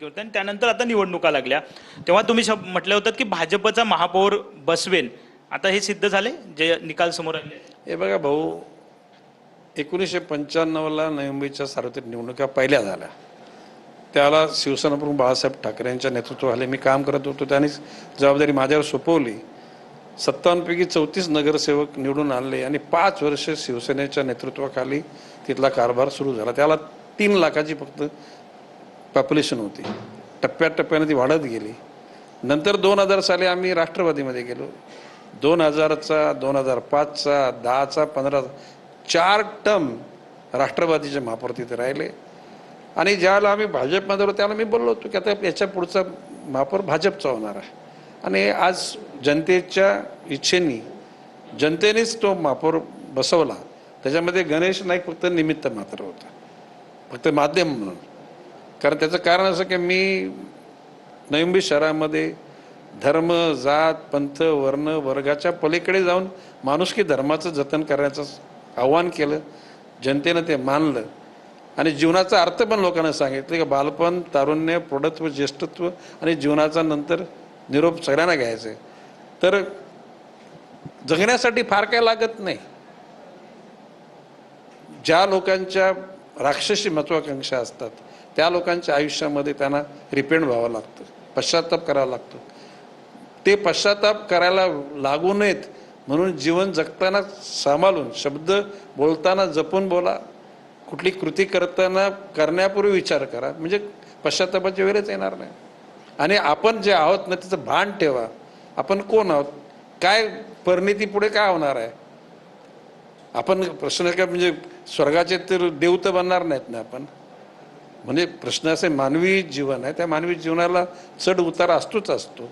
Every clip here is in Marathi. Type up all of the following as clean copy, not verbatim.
महापालिकेवरती आणि त्यानंतर आता निवडणुका लागल्या तेव्हा तुम्ही म्हटलं होतं की भाजपचा महापौर बसवेन. आता हे सिद्ध झाले जे निकाल समोर आले? हे बघा भाऊ, 1995ला नवी मुंबईच्या सार्वत्रिक निवडणुका पहिल्या झाल्या. त्याला शिवसेना प्रमुख बाळासाहेब ठाकरे यांच्या नेतृत्वाखाली मी काम करत होतो. त्यांनीच जबाबदारी माझ्यावर सोपवली. 57 पैकी 34 नगरसेवक निवडून आणले आणि 5 वर्ष शिवसेनेच्या नेतृत्वाखाली तिथला कारभार सुरू झाला. त्याला 3 लाखाची फक्त पॉप्युलेशन होती. टप्प्याटप्प्याने ती वाढत गेली. नंतर 2000 साली आम्ही राष्ट्रवादीमध्ये गेलो. 2000चा, 2005चा, 10चा, 15 4 टर्म राष्ट्रवादीचे महापौर तिथे राहिले. आणि ज्यावेळेला आम्ही भाजपमध्ये होतो त्याला मी बोललो होतो की आता याच्या पुढचा महापौर भाजपचा होणार आहे. आणि आज जनतेच्या इच्छेने जनतेनेच तो महापौर बसवला. त्याच्यामध्ये गणेश नाईक फक्त निमित्त मात्र होता, फक्त माध्यम म्हणून. कारण त्याचं कारण असं की मी नवी मुंबई शहरामध्ये धर्म, जात, पंथ, वर्ण, वर्गाच्या पलीकडे जाऊन माणुसकी धर्माचं जतन करण्याचं आव्हान केलं. जनतेनं ते मानलं आणि जीवनाचा अर्थ पण लोकांना सांगितलं की बालपण, तारुण्य, प्रौढत्व, ज्येष्ठत्व आणि जीवनाचा नंतर निरोप सगळ्यांना घ्यायचा आहे. तर जगण्यासाठी फार काय लागत नाही. ज्या लोकांच्या राक्षसी महत्वाकांक्षा असतात त्या लोकांच्या आयुष्यामध्ये त्यांना रिपेंट व्हावं लागतं, पश्चाताप करावा लागतो. ते पश्चाताप करायला लागू नयेत म्हणून जीवन जगताना सांभाळून, शब्द बोलताना जपून बोला, कुठली कृती करताना करण्यापूर्वी विचार करा, म्हणजे पश्चातापाची वेळच येणार नाही. आणि आपण जे आहोत ना त्याचं भान ठेवा. आपण कोण आहोत, काय परिणिती पुढे काय होणार आहे. आपण प्रश्न काय म्हणजे स्वर्गाचे तर देव तर बनणार नाहीत ना आपण. म्हणजे प्रश्न असे मानवी जीवन आहे, त्या मानवी जीवनाला चढ उतार असतोच असतो.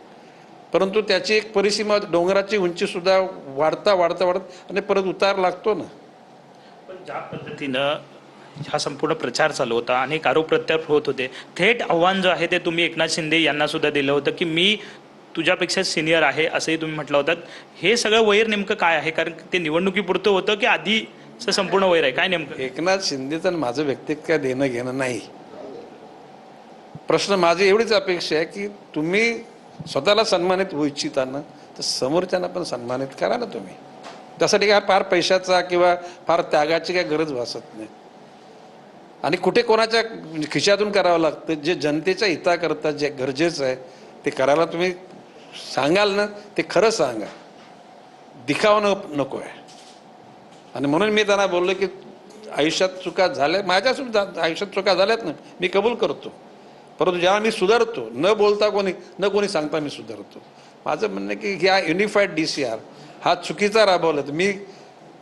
परंतु त्याची एक परिसीमा, डोंगराची उंची सुद्धा वाढता वाढता वाढत आणि परत उतार लागतो ना. पण ज्या पद्धतीनं हा संपूर्ण प्रचार चालू होता, अनेक आरोप प्रत्यारोप होत होते, थेट आव्हान जो आहे ते तुम्ही एकनाथ शिंदे यांना सुद्धा दिलं होतं की मी तुझ्यापेक्षा सिनियर आहे असंही तुम्ही म्हटलं होतं. हे सगळं वैर नेमकं काय आहे? कारण ते निवडणुकीपुरतं होतं की आधीचं संपूर्ण वैर आहे, काय नेमकं? एकनाथ शिंदेचं आणि माझं व्यक्तिगत काय देणं घेणं नाही. प्रश्न माझी एवढीच अपेक्षा आहे की तुम्ही स्वतःला सन्मानित होऊ इच्छिताना तर समोरच्यांना पण सन्मानित करा ना तुम्ही. त्यासाठी काय फार पैशाचा किंवा फार त्यागाची काय गरज भासत नाही. आणि कुठे कोणाच्या खिशातून करावं लागतं. जे जनतेच्या हिताकरता जे गरजेचं आहे ते करायला तुम्ही सांगाल ना, ते खरं सांगा, दिखावं नको आहे. आणि म्हणून मी त्यांना बोललो की आयुष्यात चुका झाल्या, माझ्यासुद्धा आयुष्यात चुका झाल्यात ना, मी कबूल करतो. परंतु जेव्हा मी सुधारतो, न बोलता कोणी सांगता मी सुधारतो. माझं म्हणणं की ह्या युनिफाईड DCR हा चुकीचा राबवला. तर मी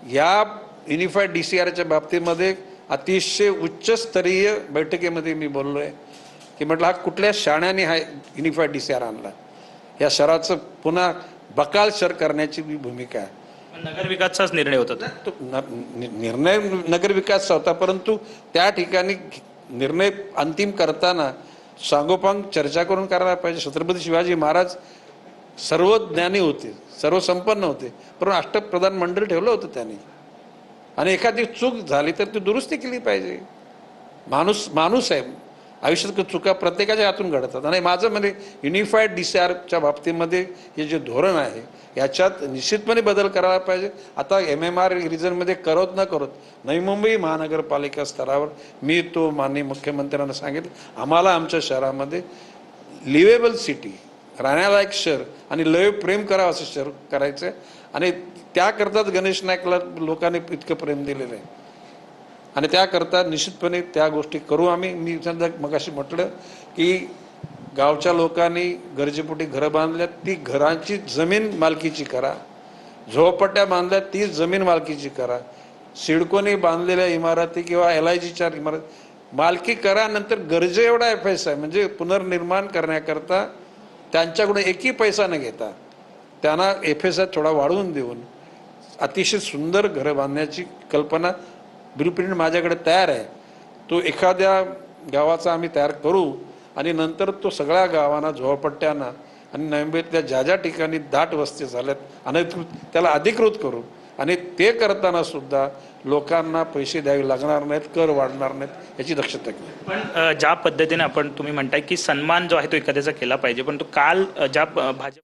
ह्या युनिफाईड DCRच्या बाबतीमध्ये अतिशय उच्चस्तरीय बैठकीमध्ये मी बोललो आहे की म्हटलं हा कुठल्या शाण्याने हा युनिफाईड DCR आणला. या शहराचं पुन्हा बकाल शहर करण्याची मी भूमिका आहे. नगरविकासचाच निर्णय होता तो निर्णय नगरविकासचा होता, परंतु त्या ठिकाणी निर्णय अंतिम करताना सांगोपांग चर्चा करून करायला पाहिजे. छत्रपती शिवाजी महाराज सर्वज्ञानी होते, सर्वसंपन्न होते, परंतु अष्टप्रधान मंडळ ठेवलं होतं त्यांनी. आणि एखादी चूक झाली तर ती दुरुस्ती केली पाहिजे. माणूस आहे, आयुष्यात चुका प्रत्येकाच्या हातून घडतात. आणि माझं म्हणजे युनिफाईड DCRच्या बाबतीमध्ये हे जे धोरण आहे याच्यात निश्चितपणे बदल करायला पाहिजे. आता MMR रिजनमध्ये करत न करत नवी मुंबई महानगरपालिका स्तरावर मी तो माननीय मुख्यमंत्र्यांना सांगितलं, आम्हाला आमच्या शहरामध्ये लिव्हेबल सिटी, राहण्यालायक शहर आणि लय प्रेम करावं असं शहर करायचं आहे. आणि त्याकरताच गणेश नाईकला लोकांनी इतकं प्रेम दिलेलं आहे. आणि त्याकरता निश्चितपणे त्या गोष्टी करू आम्ही. मी मगाशी म्हटलं की गावच्या लोकांनी गरजेपोटी घरं बांधल्यात, ती घरांची जमीन मालकीची करा. झोपट्ट्या बांधल्यात, ती जमीन मालकीची करा. सिडकोने बांधलेल्या इमारती किंवा LIGच्या इमारती मालकी करा. नंतर गरजे एवढा FS आहे, म्हणजे पुनर्निर्माण करण्याकरता त्यांच्याकडून एकही पैसा न घेता त्यांना FS थोडा वाढवून देऊन अतिशय सुंदर घरं बांधण्याची कल्पना ब्लूप्रिंट माझ्याकडे तयार आहे. तो एखाद्या गावाचा आम्ही तयार करू आणि नंतर तो सगळ्या गावांना, झोपडपट्ट्यांना आणि नवी मुंबईतल्या ज्या ज्या ठिकाणी दाट वस्ती झाल्यात अनधिकृत त्याला अधिकृत करू. आणि ते करताना सुद्धा लोकांना पैसे द्यावे लागणार नाहीत, कर वाढणार नाहीत, याची दक्षता घ्या. पण ज्या पद्धतीने तुम्ही म्हणताय की सन्मान जो आहे तो एखाद्याचा केला पाहिजे, पण तो काल ज्या भाजप